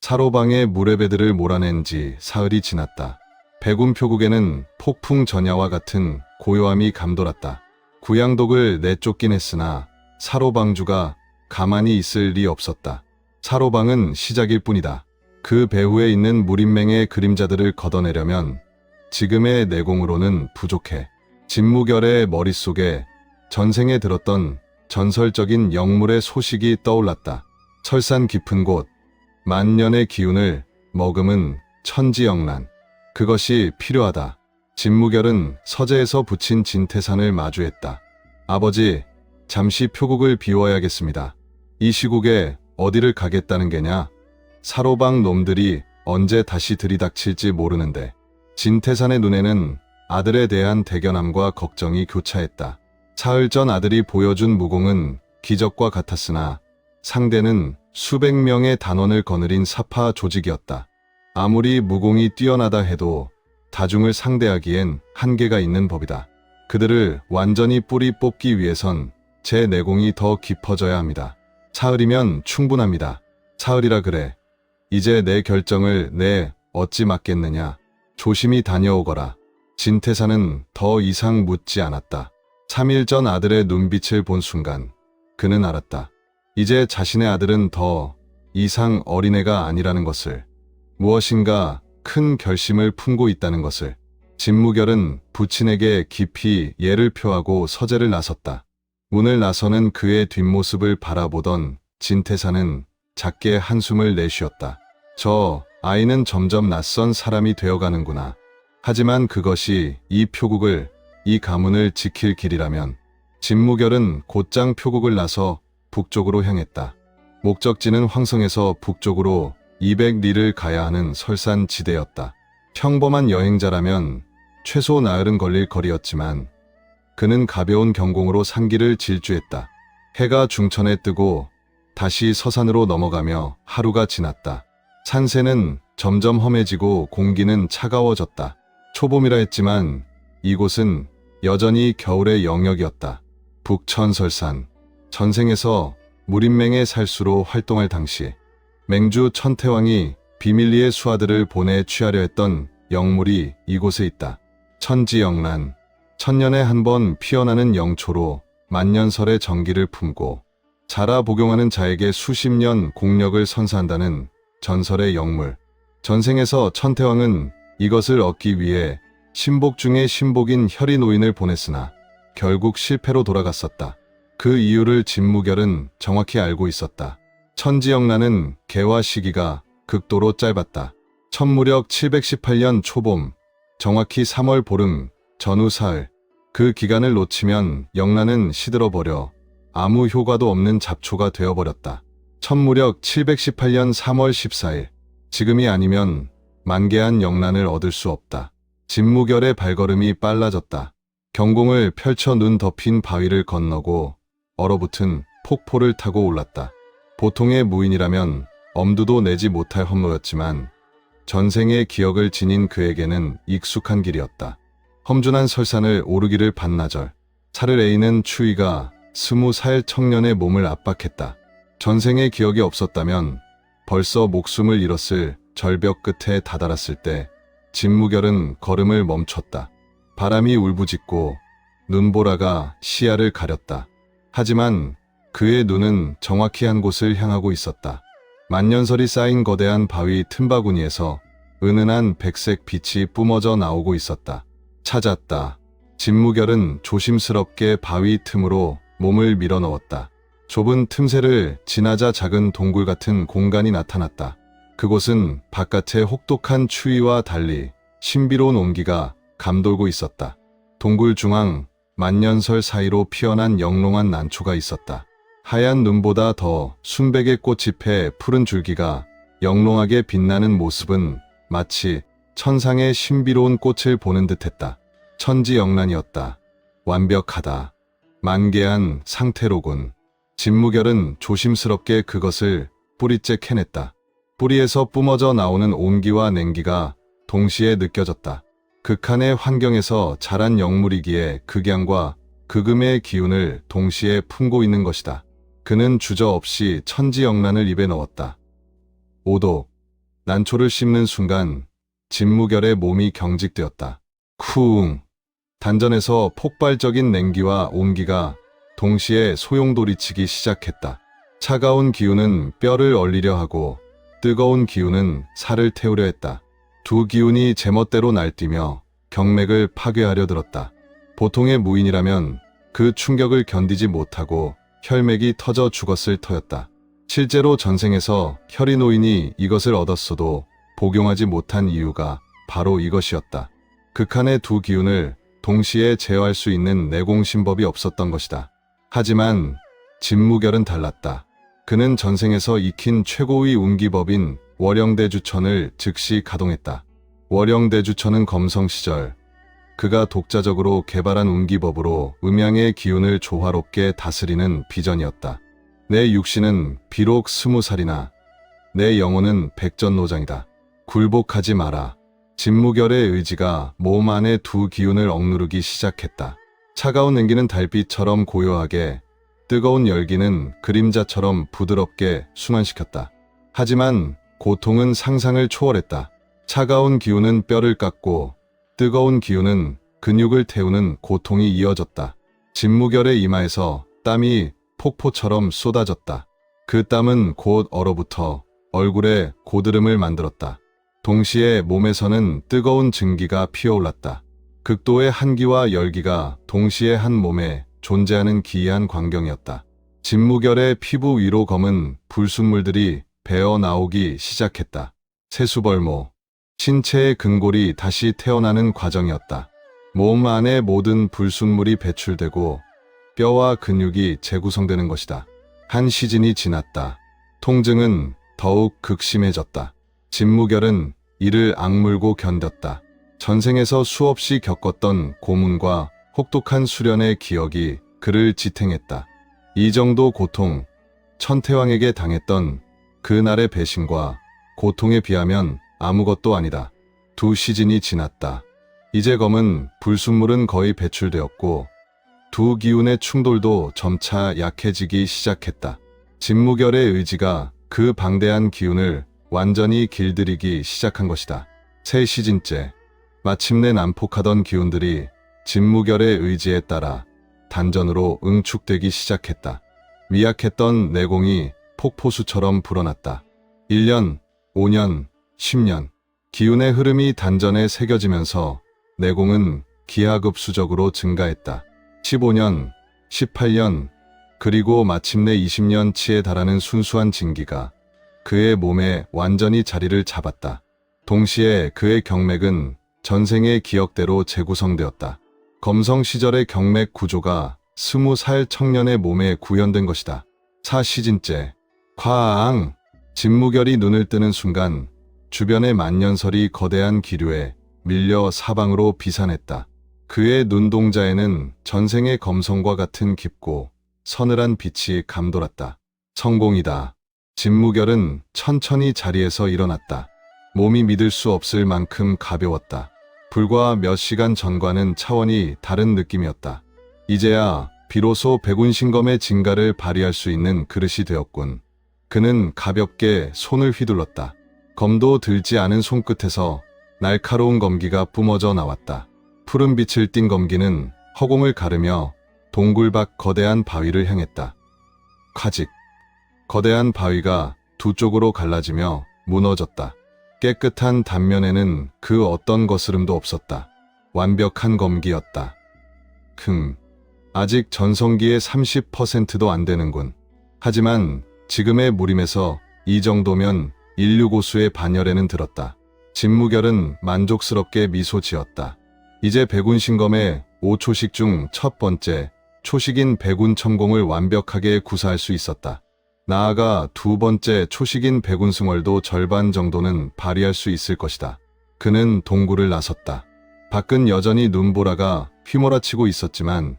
사로방에 무레배들을 몰아낸 지 사흘이 지났다. 백운 표국에는 폭풍 전야와 같은 고요함이 감돌았다. 구양독을 내쫓긴 했으나 사로방주가 가만히 있을 리 없었다. 사로방은 시작일 뿐이다. 그 배후에 있는 무림맹의 그림자들을 걷어내려면 지금의 내공으로는 부족해. 진무결의 머릿속에 전생에 들었던 전설적인 영물의 소식이 떠올랐다. 설산 깊은 곳, 만년의 기운을 머금은 천지영란. 그것이 필요하다. 진무결은 서재에서 붙인 진태산을 마주했다. 아버지, 잠시 표국을 비워야겠습니다. 이 시국에 어디를 가겠다는 게냐? 사로방 놈들이 언제 다시 들이닥칠지 모르는데. 진태산의 눈에는 아들에 대한 대견함과 걱정이 교차했다. 사흘 전 아들이 보여준 무공은 기적과 같았으나 상대는 수백 명의 단원을 거느린 사파 조직이었다. 아무리 무공이 뛰어나다 해도 다중을 상대하기엔 한계가 있는 법이다. 그들을 완전히 뿌리 뽑기 위해선 제 내공이 더 깊어져야 합니다. 사흘이면 충분합니다. 사흘이라 그래. 이제 내 결정을 내 어찌 맡겠느냐. 조심히 다녀오거라. 진태사는 더 이상 묻지 않았다. 3일 전 아들의 눈빛을 본 순간 그는 알았다. 이제 자신의 아들은 더 이상 어린애가 아니라는 것을, 무엇인가 큰 결심을 품고 있다는 것을. 진무결은 부친에게 깊이 예를 표하고 서재를 나섰다. 문을 나서는 그의 뒷모습을 바라보던 진태사는 작게 한숨을 내쉬었다. 저 아이는 점점 낯선 사람이 되어가는구나. 하지만 그것이 이 표국을, 이 가문을 지킬 길이라면. 진무결은 곧장 표국을 나서 북쪽으로 향했다. 목적지는 황성에서 북쪽으로 200리를 가야 하는 설산 지대였다. 평범한 여행자라면 최소 나흘은 걸릴 거리였지만 그는 가벼운 경공으로 산길을 질주했다. 해가 중천에 뜨고 다시 서산으로 넘어가며 하루가 지났다. 산세는 점점 험해지고 공기는 차가워졌다. 초봄이라 했지만 이곳은 여전히 겨울의 영역이었다. 북천설산. 전생에서 무림맹의 살수로 활동할 당시 맹주 천태왕이 비밀리의 수하들을 보내 취하려 했던 영물이 이곳에 있다. 천지영란. 천년에 한 번 피어나는 영초로 만년설의 정기를 품고 자라 복용하는 자에게 수십 년 공력을 선사한다는 전설의 영물. 전생에서 천태왕은 이것을 얻기 위해 신복 중에 신복인 혈이 노인을 보냈으나 결국 실패로 돌아갔었다. 그 이유를 진무결은 정확히 알고 있었다. 천지영란은 개화 시기가 극도로 짧았다. 천무력 718년 초봄, 정확히 3월 보름, 전후 사흘. 그 기간을 놓치면 영란은 시들어버려 아무 효과도 없는 잡초가 되어버렸다. 천무력 718년 3월 14일. 지금이 아니면 만개한 영란을 얻을 수 없다. 진무결의 발걸음이 빨라졌다. 경공을 펼쳐 눈 덮인 바위를 건너고 얼어붙은 폭포를 타고 올랐다. 보통의 무인이라면 엄두도 내지 못할 험로였지만 전생의 기억을 지닌 그에게는 익숙한 길이었다. 험준한 설산을 오르기를 반나절. 살을 에이는 추위가 20살 청년의 몸을 압박했다. 전생의 기억이 없었다면 벌써 목숨을 잃었을 절벽 끝에 다다랐을 때 진무결은 걸음을 멈췄다. 바람이 울부짖고 눈보라가 시야를 가렸다. 하지만 그의 눈은 정확히 한 곳을 향하고 있었다. 만년설이 쌓인 거대한 바위 틈바구니에서 은은한 백색 빛이 뿜어져 나오고 있었다. 찾았다. 진무결은 조심스럽게 바위 틈으로 몸을 밀어넣었다. 좁은 틈새를 지나자 작은 동굴 같은 공간이 나타났다. 그곳은 바깥의 혹독한 추위와 달리 신비로운 온기가 감돌고 있었다. 동굴 중앙 만년설 사이로 피어난 영롱한 난초가 있었다. 하얀 눈보다 더 순백의 꽃잎에 푸른 줄기가 영롱하게 빛나는 모습은 마치 천상의 신비로운 꽃을 보는 듯했다. 천지영란이었다. 완벽하다. 만개한 상태로군. 진무결은 조심스럽게 그것을 뿌리째 캐냈다. 뿌리에서 뿜어져 나오는 온기와 냉기가 동시에 느껴졌다. 극한의 환경에서 자란 영물이기에 극양과 극음의 기운을 동시에 품고 있는 것이다. 그는 주저없이 천지영란을 입에 넣었다. 오독. 난초를 씹는 순간 진무결의 몸이 경직되었다. 쿵! 단전에서 폭발적인 냉기와 온기가 동시에 소용돌이치기 시작했다. 차가운 기운은 뼈를 얼리려 하고 뜨거운 기운은 살을 태우려 했다. 두 기운이 제멋대로 날뛰며 경맥을 파괴하려 들었다. 보통의 무인이라면 그 충격을 견디지 못하고 혈맥이 터져 죽었을 터였다. 실제로 전생에서 혈이 노인이 이것을 얻었어도 복용하지 못한 이유가 바로 이것이었다. 극한의 두 기운을 동시에 제어할 수 있는 내공신법이 없었던 것이다. 하지만 진무결은 달랐다. 그는 전생에서 익힌 최고의 운기법인 월영대주천을 즉시 가동했다. 월영대주천은 검성 시절 그가 독자적으로 개발한 운기법으로 음양의 기운을 조화롭게 다스리는 비전이었다. 내 육신은 비록 20살이나 내 영혼은 백전노장이다. 굴복하지 마라. 진무결의 의지가 몸 안의 두 기운을 억누르기 시작했다. 차가운 냉기는 달빛처럼 고요하게, 뜨거운 열기는 그림자처럼 부드럽게 순환시켰다. 하지만 고통은 상상을 초월했다. 차가운 기운은 뼈를 깎고 뜨거운 기운은 근육을 태우는 고통이 이어졌다. 진무결의 이마에서 땀이 폭포처럼 쏟아졌다. 그 땀은 곧 얼어붙어 얼굴에 고드름을 만들었다. 동시에 몸에서는 뜨거운 증기가 피어올랐다. 극도의 한기와 열기가 동시에 한 몸에 존재하는 기이한 광경이었다. 진무결의 피부 위로 검은 불순물들이 배어 나오기 시작했다. 세수벌모, 신체의 근골이 다시 태어나는 과정이었다. 몸 안의 모든 불순물이 배출되고 뼈와 근육이 재구성되는 것이다. 한 시즌이 지났다. 통증은 더욱 극심해졌다. 진무결은 이를 악물고 견뎠다. 전생에서 수없이 겪었던 고문과 혹독한 수련의 기억이 그를 지탱했다. 이 정도 고통, 천태왕에게 당했던 그날의 배신과 고통에 비하면 아무것도 아니다. 2시즌이 지났다. 이제 검은 불순물은 거의 배출되었고 두 기운의 충돌도 점차 약해지기 시작했다. 진무결의 의지가 그 방대한 기운을 완전히 길들이기 시작한 것이다. 3시즌째, 마침내 난폭하던 기운들이 진무결의 의지에 따라 단전으로 응축되기 시작했다. 미약했던 내공이 폭포수처럼 불어났다. 1년, 5년, 10년. 기운의 흐름이 단전에 새겨지면서 내공은 기하급수적으로 증가했다. 15년, 18년, 그리고 마침내 20년치에 달하는 순수한 진기가 그의 몸에 완전히 자리를 잡았다. 동시에 그의 경맥은 전생의 기억대로 재구성되었다. 검성 시절의 경맥 구조가 20살 청년의 몸에 구현된 것이다. 4시즌째, 쾅! 진무결이 눈을 뜨는 순간 주변의 만년설이 거대한 기류에 밀려 사방으로 비산했다. 그의 눈동자에는 전생의 검성과 같은 깊고 서늘한 빛이 감돌았다. 성공이다. 진무결은 천천히 자리에서 일어났다. 몸이 믿을 수 없을 만큼 가벼웠다. 불과 몇 시간 전과는 차원이 다른 느낌이었다. 이제야 비로소 백운신검의 진가를 발휘할 수 있는 그릇이 되었군. 그는 가볍게 손을 휘둘렀다. 검도 들지 않은 손끝에서 날카로운 검기가 뿜어져 나왔다. 푸른 빛을 띤 검기는 허공을 가르며 동굴 밖 거대한 바위를 향했다. 콰직. 거대한 바위가 두 쪽으로 갈라지며 무너졌다. 깨끗한 단면에는 그 어떤 거스름도 없었다. 완벽한 검기였다. 아직 전성기의 30%도 안 되는군. 하지만 지금의 무림에서 이 정도면 인류 고수의 반열에는 들었다. 진무결은 만족스럽게 미소 지었다. 이제 백운신검의 5초식 중 첫 번째 초식인 백운첨공을 완벽하게 구사할 수 있었다. 나아가 두 번째 초식인 백운승월도 절반 정도는 발휘할 수 있을 것이다. 그는 동굴을 나섰다. 밖은 여전히 눈보라가 휘몰아치고 있었지만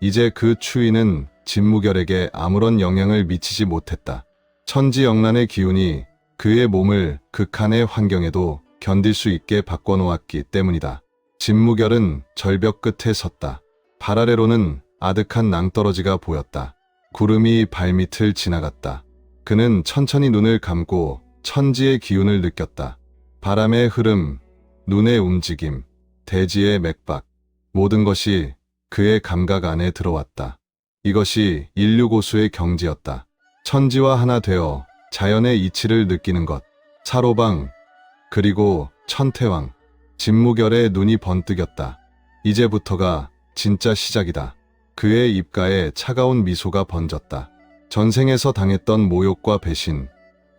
이제 그 추위는 진무결에게 아무런 영향을 미치지 못했다. 천지영란의 기운이 그의 몸을 극한의 환경에도 견딜 수 있게 바꿔놓았기 때문이다. 진무결은 절벽 끝에 섰다. 발 아래로는 아득한 낭떠러지가 보였다. 구름이 발밑을 지나갔다. 그는 천천히 눈을 감고 천지의 기운을 느꼈다. 바람의 흐름, 눈의 움직임, 대지의 맥박, 모든 것이 그의 감각 안에 들어왔다. 이것이 인류 고수의 경지였다. 천지와 하나 되어 자연의 이치를 느끼는 것. 사로방, 그리고 천태왕, 진무결의 눈이 번뜩였다. 이제부터가 진짜 시작이다. 그의 입가에 차가운 미소가 번졌다. 전생에서 당했던 모욕과 배신,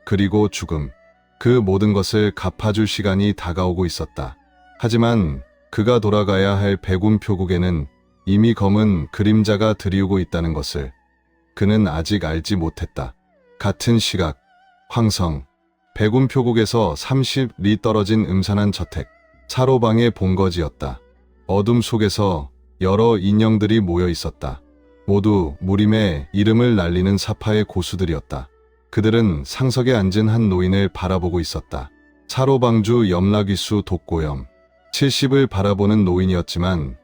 그리고 죽음, 그 모든 것을 갚아줄 시간이 다가오고 있었다. 하지만 그가 돌아가야 할 백운표국에는 이미 검은 그림자가 들이우고 있다는 것을 그는 아직 알지 못했다. 같은 시각, 황성, 백운표국에서 30리 떨어진 음산한 저택, 사로방의 본거지였다. 어둠 속에서 여러 인형들이 모여 있었다. 모두 무림의 이름을 날리는 사파의 고수들이었다. 그들은 상석에 앉은 한 노인을 바라보고 있었다. 사로방주 염라귀수 독고염, 70을 바라보는 노인이었지만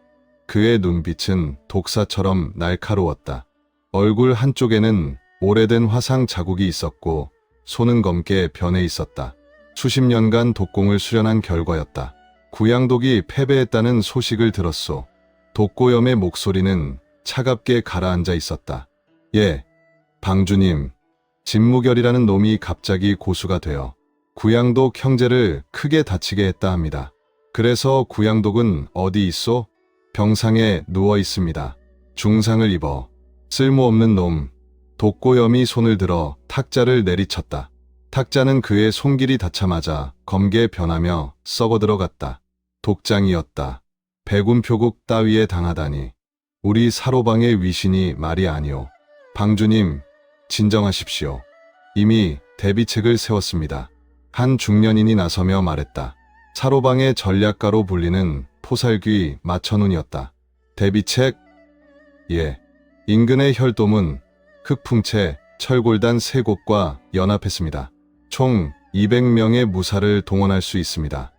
그의 눈빛은 독사처럼 날카로웠다. 얼굴 한쪽에는 오래된 화상 자국이 있었고 손은 검게 변해 있었다. 수십 년간 독공을 수련한 결과였다. 구양독이 패배했다는 소식을 들었소. 독고염의 목소리는 차갑게 가라앉아 있었다. 예, 방주님, 진무결이라는 놈이 갑자기 고수가 되어 구양독 형제를 크게 다치게 했다 합니다. 그래서 구양독은 어디 있소? 병상에 누워 있습니다. 중상을 입어. 쓸모없는 놈. 독고염이 손을 들어 탁자를 내리쳤다. 탁자는 그의 손길이 닿자마자 검게 변하며 썩어 들어갔다. 독장이었다. 백운표국 따위에 당하다니. 우리 사로방의 위신이 말이 아니오. 방주님, 진정하십시오. 이미 대비책을 세웠습니다. 한 중년인이 나서며 말했다. 사로방의 전략가로 불리는 포살귀 마천운이었다. 대비책? 예. 인근의 혈도문, 흑풍채, 철골단 3곳과 연합했습니다. 총 200명의 무사를 동원할 수 있습니다.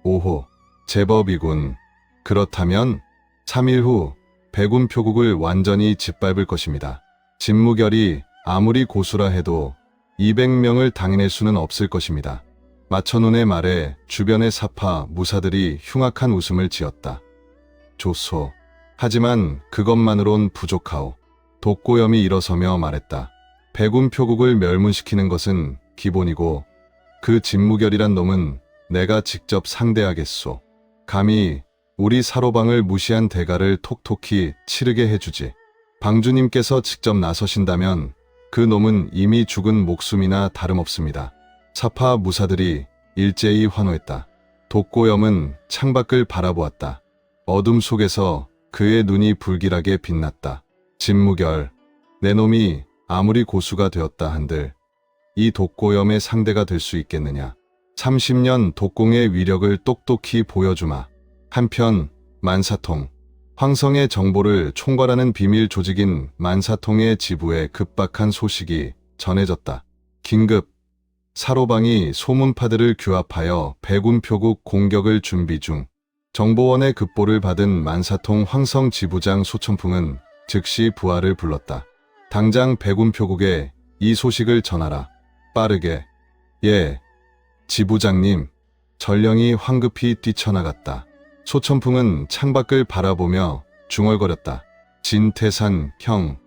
오호, 제법이군. 그렇다면 3일 후 백운표국을 완전히 짓밟을 것입니다. 진무결이 아무리 고수라 해도 200명을 당해낼 수는 없을 것입니다. 마천운의 말에 주변의 사파 무사들이 흉악한 웃음을 지었다. 좋소. 하지만 그것만으론 부족하오. 독고염이 일어서며 말했다. 백운표국을 멸문시키는 것은 기본이고 그 진무결이란 놈은 내가 직접 상대하겠소. 감히 우리 사로방을 무시한 대가를 톡톡히 치르게 해주지. 방주님께서 직접 나서신다면 그 놈은 이미 죽은 목숨이나 다름없습니다. 사파 무사들이 일제히 환호했다. 독고염은 창밖을 바라보았다. 어둠 속에서 그의 눈이 불길하게 빛났다. 진무결, 내 놈이 아무리 고수가 되었다 한들 이 독고염의 상대가 될 수 있겠느냐. 30년 독공의 위력을 똑똑히 보여주마. 한편 만사통, 황성의 정보를 총괄하는 비밀 조직인 만사통의 지부에 급박한 소식이 전해졌다. 긴급, 사로방이 소문파들을 규합하여 백운표국 공격을 준비 중. 정보원의 급보를 받은 만사통 황성 지부장 소천풍은 즉시 부하를 불렀다. 당장 백운표국에 이 소식을 전하라. 빠르게. 예, 지부장님. 전령이 황급히 뛰쳐나갔다. 소천풍은 창밖을 바라보며 중얼거렸다. 진태산 형,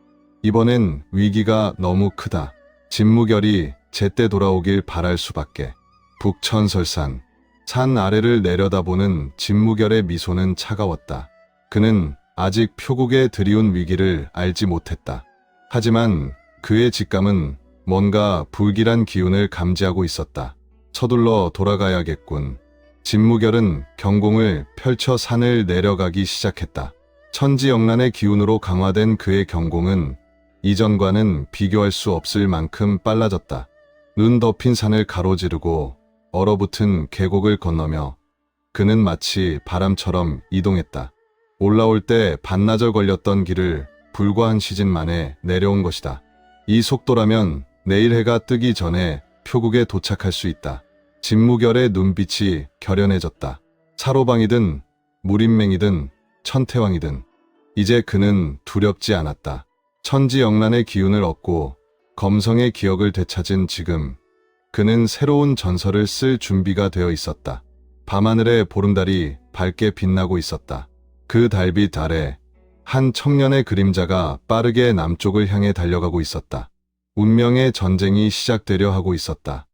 이번엔 위기가 너무 크다. 진무결이 제때 돌아오길 바랄 수밖에. 북천설산, 산 아래를 내려다보는 진무결의 미소는 차가웠다. 그는 아직 표국에 들이운 위기를 알지 못했다. 하지만 그의 직감은 뭔가 불길한 기운을 감지하고 있었다. 서둘러 돌아가야겠군. 진무결은 경공을 펼쳐 산을 내려가기 시작했다. 천지영란의 기운으로 강화된 그의 경공은 이전과는 비교할 수 없을 만큼 빨라졌다. 눈 덮인 산을 가로지르고 얼어붙은 계곡을 건너며 그는 마치 바람처럼 이동했다. 올라올 때 반나절 걸렸던 길을 불과 한 시즌 만에 내려온 것이다. 이 속도라면 내일 해가 뜨기 전에 표국에 도착할 수 있다. 진무결의 눈빛이 결연해졌다. 사로방이든 무림맹이든 천태왕이든 이제 그는 두렵지 않았다. 천지영란의 기운을 얻고 검성의 기억을 되찾은 지금 그는 새로운 전설을 쓸 준비가 되어 있었다. 밤하늘에 보름달이 밝게 빛나고 있었다. 그 달빛 아래 한 청년의 그림자가 빠르게 남쪽을 향해 달려가고 있었다. 운명의 전쟁이 시작되려 하고 있었다.